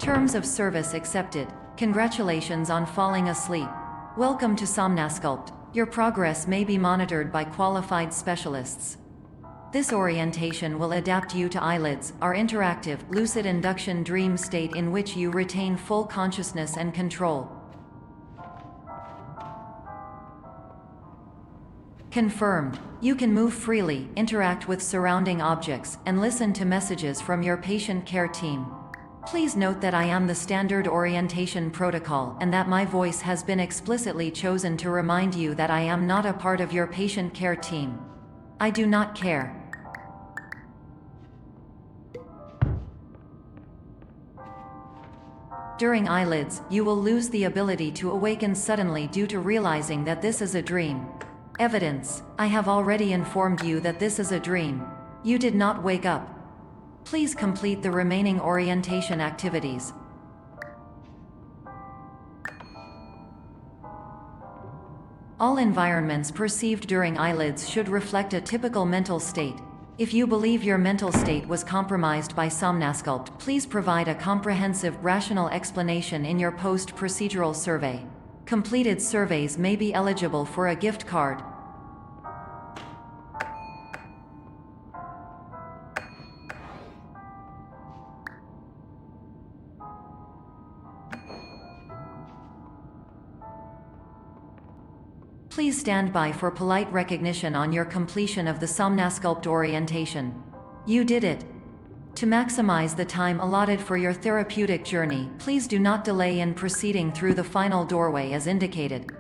Terms of service accepted. Congratulations on falling asleep. Welcome to Somnasculpt. Your progress may be monitored by qualified specialists. This orientation will adapt you to eyelids, our interactive, lucid induction dream state in which you retain full consciousness and control. Confirmed. You can move freely, interact with surrounding objects, and listen to messages from your patient care team. Please note that I am the standard orientation protocol and that my voice has been explicitly chosen to remind you that I am not a part of your patient care team. I do not care. During eyelids, you will lose the ability to awaken suddenly due to realizing that this is a dream. Evidence. I have already informed you that this is a dream. You did not wake up. Please complete the remaining orientation activities. All environments perceived during eyelids should reflect a typical mental state. If you believe your mental state was compromised by Somnasculpt, please provide a comprehensive, rational explanation in your post-procedural survey. Completed surveys may be eligible for a gift card. Please stand by for polite recognition on your completion of the Somnasculpt orientation. You did it. To maximize the time allotted for your therapeutic journey, please do not delay in proceeding through the final doorway as indicated.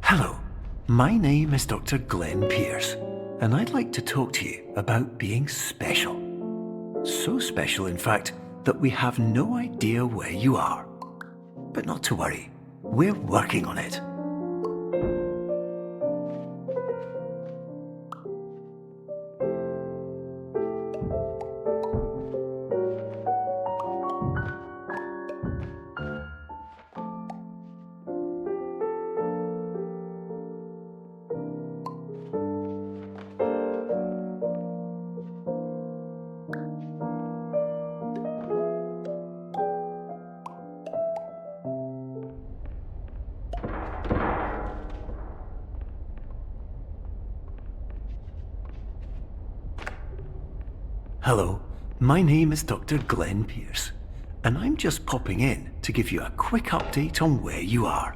Hello, my name is Dr. Glenn Pierce, and I'd like to talk to you about being special. So special, in fact, that we have no idea where you are. But not to worry, we're working on it. Hello, my name is Dr. Glenn Pierce, and I'm just popping in to give you a quick update on where you are.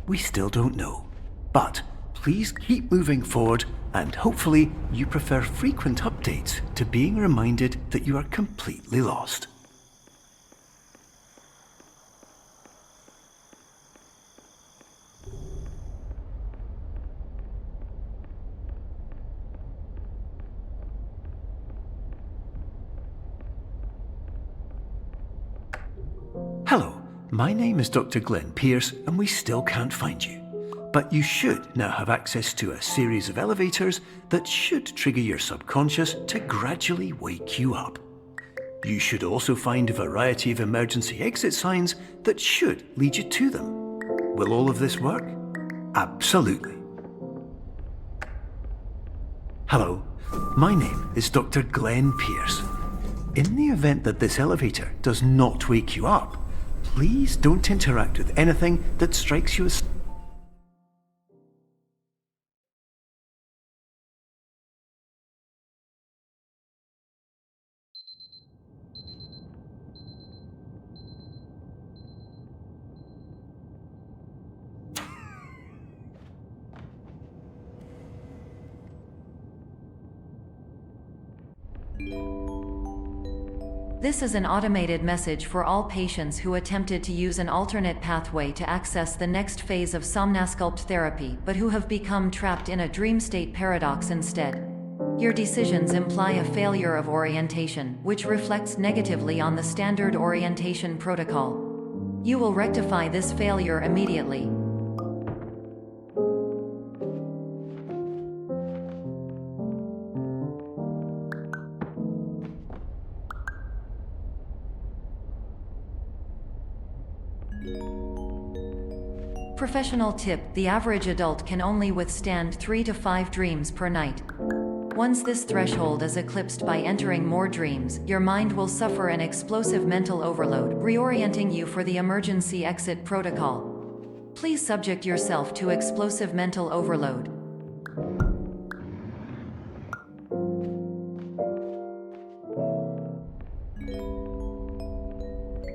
We still don't know, but please keep moving forward, and hopefully you prefer frequent updates to being reminded that you are completely lost. Hello, my name is Dr. Glenn Pierce, and we still can't find you. But you should now have access to a series of elevators that should trigger your subconscious to gradually wake you up. You should also find a variety of emergency exit signs that should lead you to them. Will all of this work? Absolutely. Hello, my name is Dr. Glenn Pierce. In the event that this elevator does not wake you up, Please don't interact with anything that strikes you as... This is an automated message for all patients who attempted to use an alternate pathway to access the next phase of Somnasculpt therapy but who have become trapped in a dream state paradox instead. Your decisions imply a failure of orientation, which reflects negatively on the standard orientation protocol. You will rectify this failure immediately. Professional tip: the average adult can only withstand 3 to 5 dreams per night. Once this threshold is eclipsed by entering more dreams, your mind will suffer an explosive mental overload, reorienting you for the emergency exit protocol. Please subject yourself to explosive mental overload.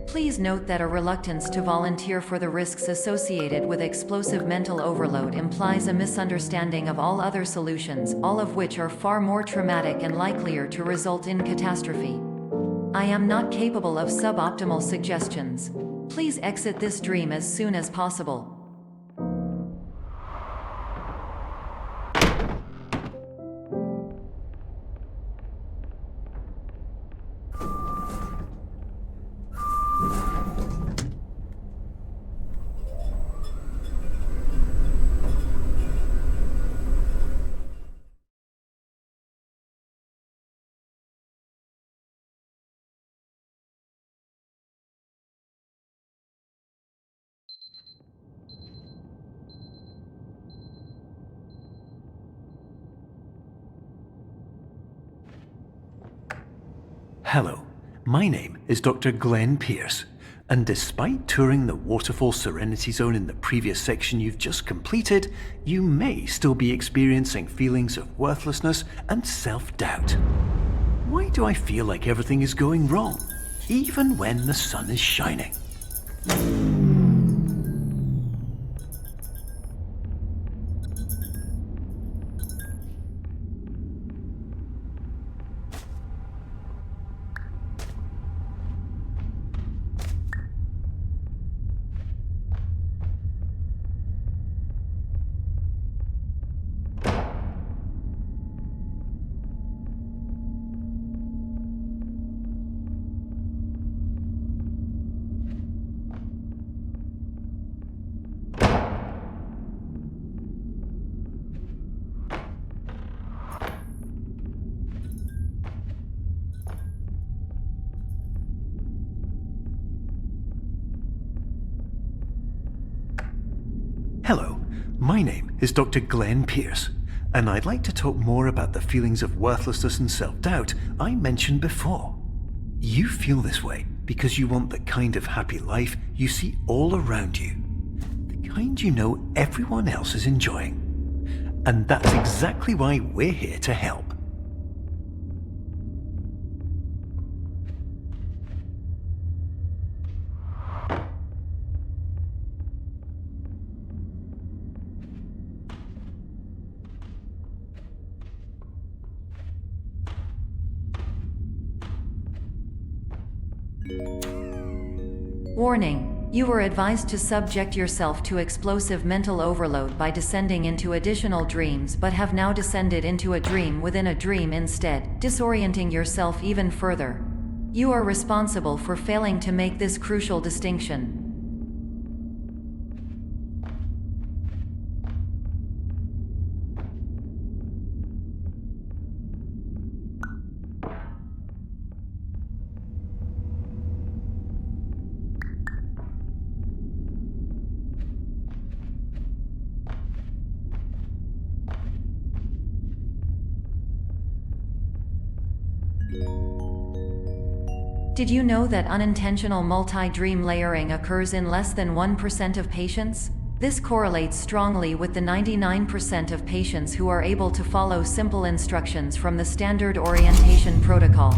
Please note that a reluctance to volunteer for the risks associated with explosive mental overload implies a misunderstanding of all other solutions, all of which are far more traumatic and likelier to result in catastrophe. I am not capable of suboptimal suggestions. Please exit this dream as soon as possible. Hello, my name is Dr. Glenn Pierce, and despite touring the Waterfall Serenity Zone in the previous section you've just completed, you may still be experiencing feelings of worthlessness and self-doubt. Why do I feel like everything is going wrong, even when the sun is shining? Hello, my name is Dr. Glenn Pierce, and I'd like to talk more about the feelings of worthlessness and self-doubt I mentioned before. You feel this way because you want the kind of happy life you see all around you, the kind you know everyone else is enjoying. And that's exactly why we're here to help. Warning: you were advised to subject yourself to explosive mental overload by descending into additional dreams but have now descended into a dream within a dream instead, disorienting yourself even further. You are responsible for failing to make this crucial distinction. Did you know that unintentional multi-dream layering occurs in less than 1% of patients? This correlates strongly with the 99% of patients who are able to follow simple instructions from the standard orientation protocol.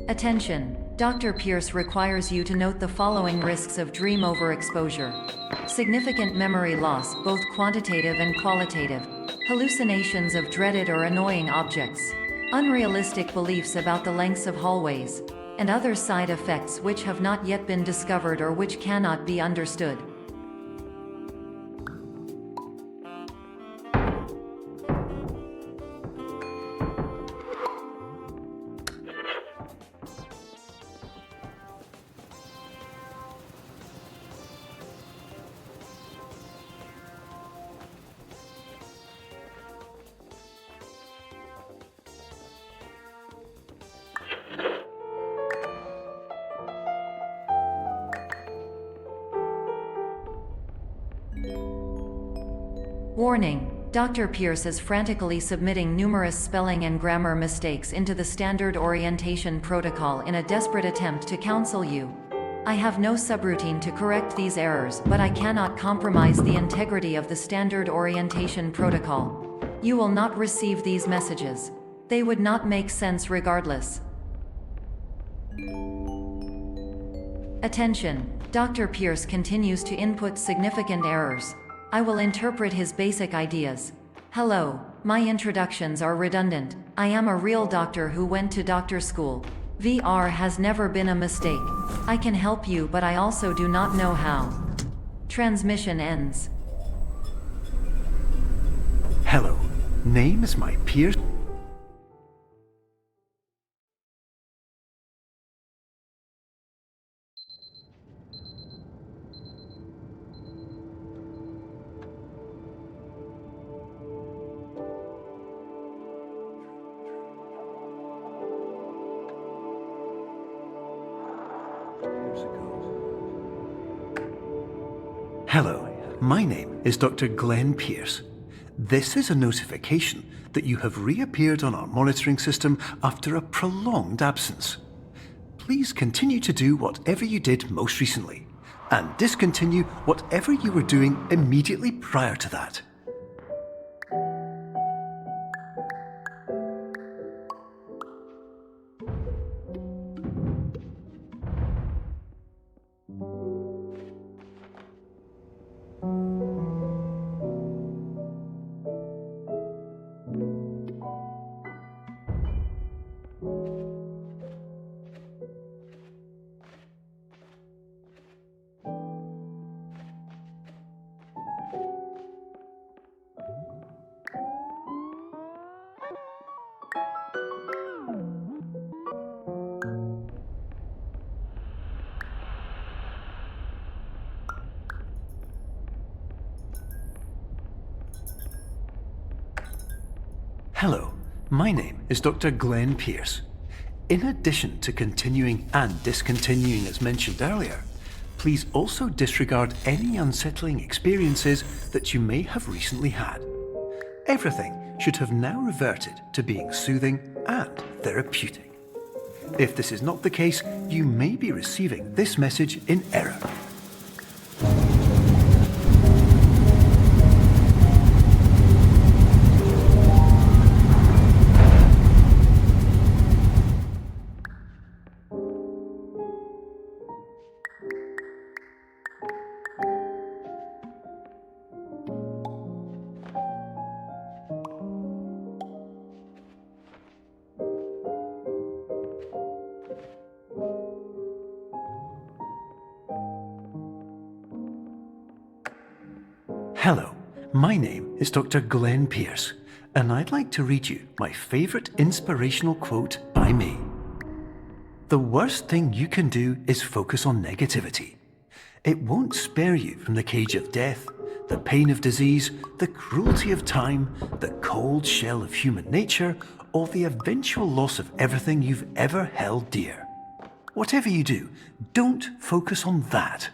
Attention! Dr. Pierce requires you to note the following risks of dream overexposure. Significant memory loss, both quantitative and qualitative. Hallucinations of dreaded or annoying objects. Unrealistic beliefs about the lengths of hallways. And other side effects which have not yet been discovered or which cannot be understood. Warning! Dr. Pierce is frantically submitting numerous spelling and grammar mistakes into the standard orientation protocol in a desperate attempt to counsel you. I have no subroutine to correct these errors, but I cannot compromise the integrity of the standard orientation protocol. You will not receive these messages. They would not make sense regardless. Attention! Dr. Pierce continues to input significant errors. I will interpret his basic ideas. Hello, my introductions are redundant. I am a real doctor who went to doctor school. VR has never been a mistake. I can help you, but I also do not know how. Transmission ends. Hello, name is my Pierce. Hello, my name is Dr. Glenn Pierce. This is a notification that you have reappeared on our monitoring system after a prolonged absence. Please continue to do whatever you did most recently, and discontinue whatever you were doing immediately prior to that. Hello, my name is Dr. Glenn Pierce. In addition to continuing and discontinuing as mentioned earlier, please also disregard any unsettling experiences that you may have recently had. Everything should have now reverted to being soothing and therapeutic. If this is not the case, you may be receiving this message in error. Hello, my name is Dr. Glenn Pierce, and I'd like to read you my favourite inspirational quote by me. The worst thing you can do is focus on negativity. It won't spare you from the cage of death, the pain of disease, the cruelty of time, the cold shell of human nature, or the eventual loss of everything you've ever held dear. Whatever you do, don't focus on that.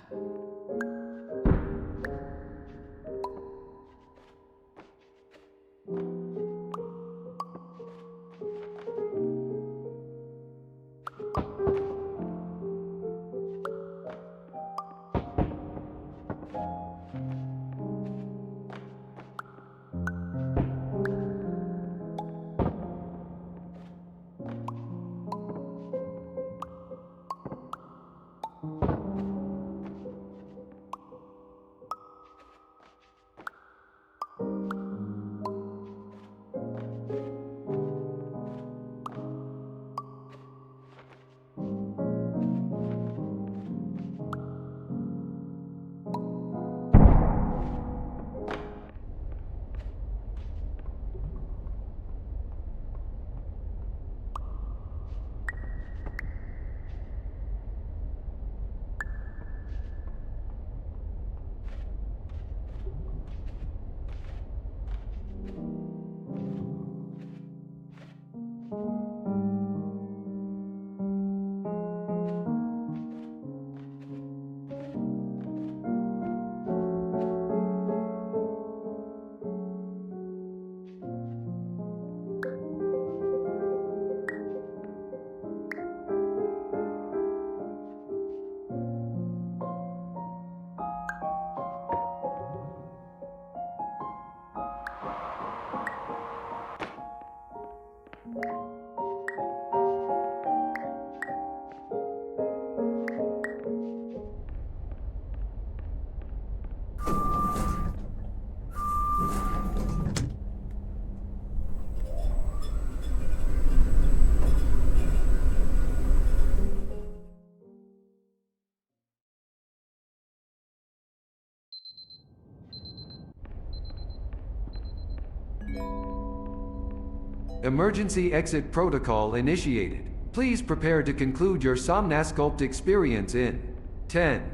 Emergency exit protocol initiated. Please prepare to conclude your Somnasculpt experience in 10,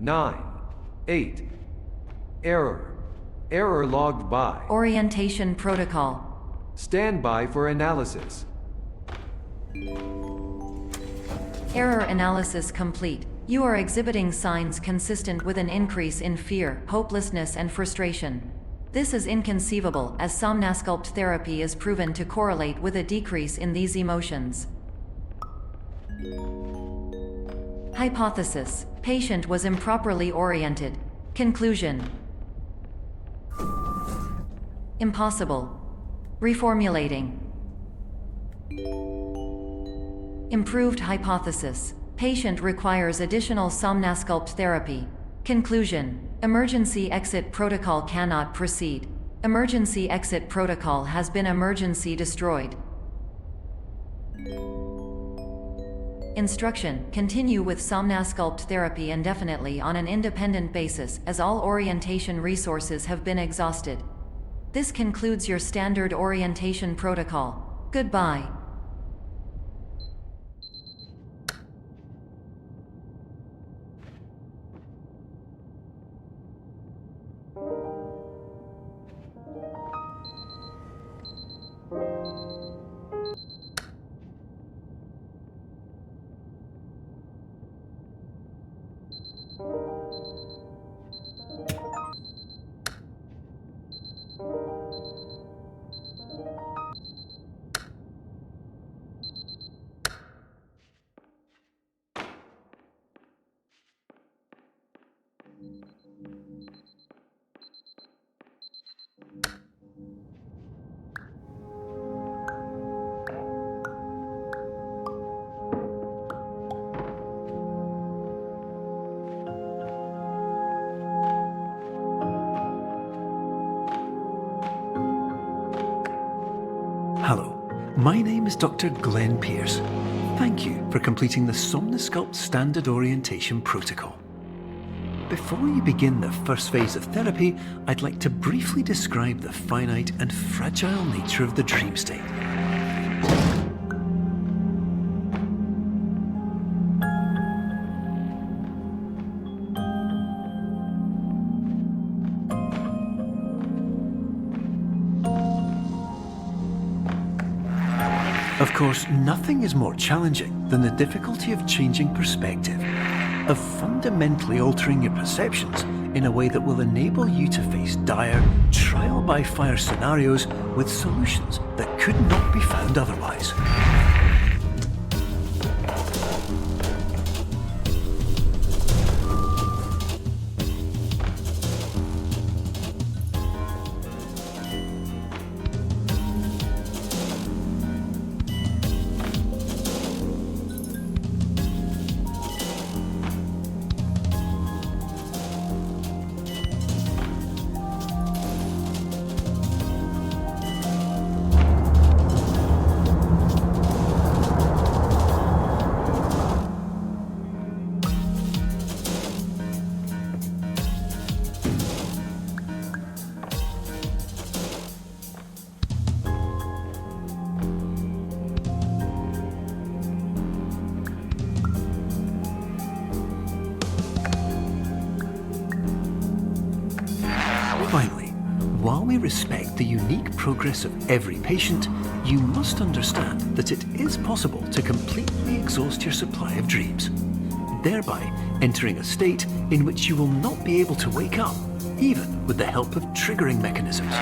9, 8. Error. Error logged by. Orientation protocol. Stand by for analysis. Error analysis complete. You are exhibiting signs consistent with an increase in fear, hopelessness, and frustration. This is inconceivable, as Somnasculpt therapy is proven to correlate with a decrease in these emotions. Hypothesis: patient was improperly oriented. Conclusion: impossible. Reformulating. Improved hypothesis: patient requires additional Somnasculpt therapy. Conclusion: emergency exit protocol cannot proceed. Emergency exit protocol has been emergency destroyed. Instruction: continue with Somnasculpt therapy indefinitely on an independent basis, as all orientation resources have been exhausted. This concludes your standard orientation protocol. Goodbye. my name is Dr. Glenn Pierce. Thank you for completing the Somnosculpt Standard Orientation Protocol. Before you begin the first phase of therapy, I'd like to briefly describe the finite and fragile nature of the dream state. Of course, nothing is more challenging than the difficulty of changing perspective, of fundamentally altering your perceptions in a way that will enable you to face dire, trial-by-fire scenarios with solutions that could not be found otherwise. Finally, while we respect the unique progress of every patient, you must understand that it is possible to completely exhaust your supply of dreams, thereby entering a state in which you will not be able to wake up, even with the help of triggering mechanisms.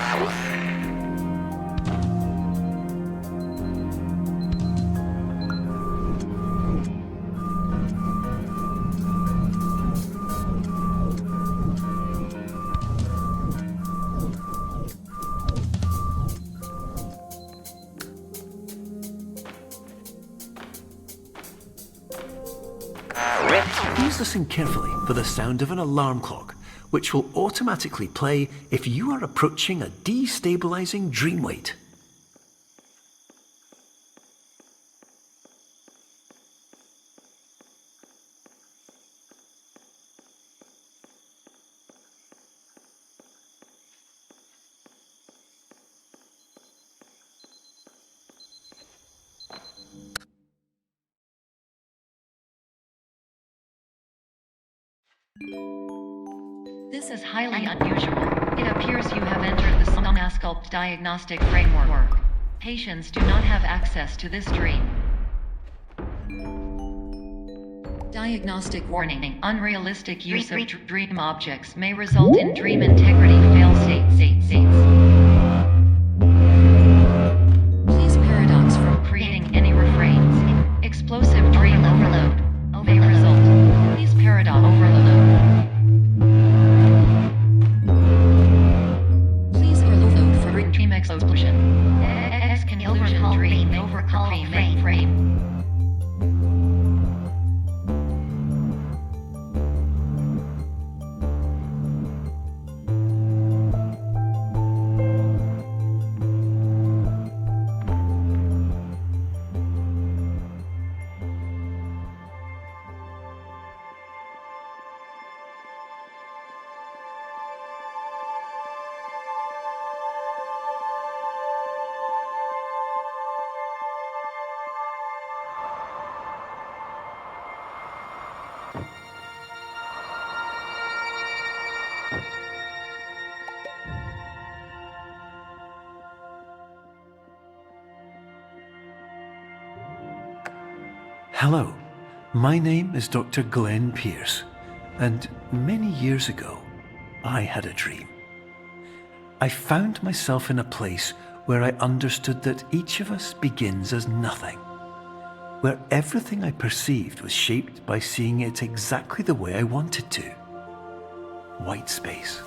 Please listen carefully for the sound of an alarm clock, which will automatically play if you are approaching a destabilizing dream weight. This is highly unusual. It appears you have entered the Somnosculpt diagnostic framework. Patients do not have access to this dream. Diagnostic warning. Unrealistic use of dream objects may result in dream integrity fail states. Please paradox from creating any refrains. Explosive dream overload may result. Please paradox overload. Dream explosion. Exclusion dream overcall frame. Hello, my name is Dr. Glenn Pierce, and many years ago, I had a dream. I found myself in a place where I understood that each of us begins as nothing, where everything I perceived was shaped by seeing it exactly the way I wanted to. White space.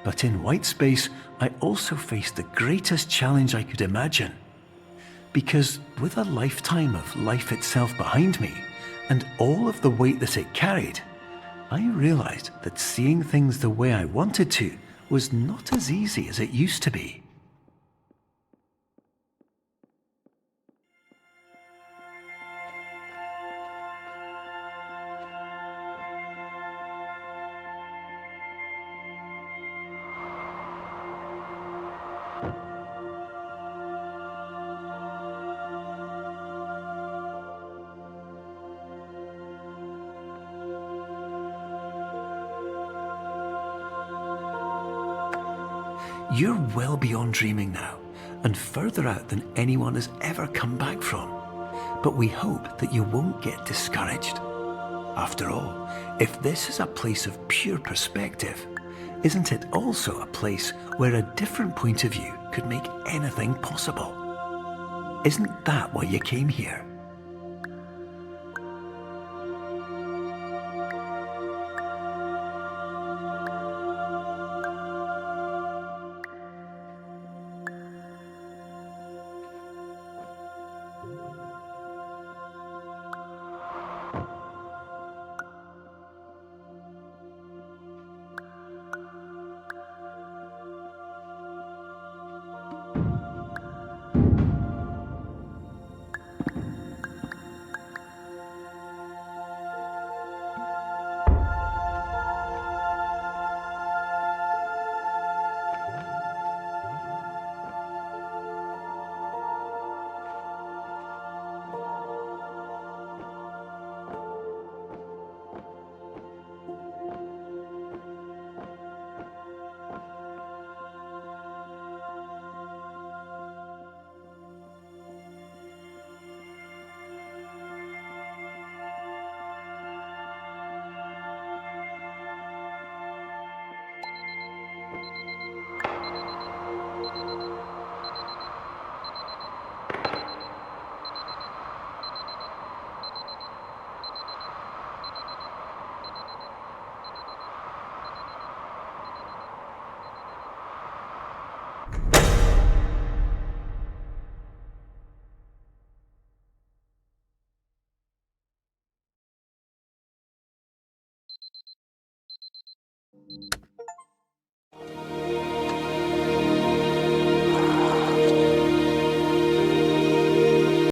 But in white space, I also faced the greatest challenge I could imagine. Because with a lifetime of life itself behind me, and all of the weight that it carried, I realized that seeing things the way I wanted to was not as easy as it used to be. You're well beyond dreaming now, and further out than anyone has ever come back from. But we hope that you won't get discouraged. After all, if this is a place of pure perspective, isn't it also a place where a different point of view could make anything possible? Isn't that why you came here?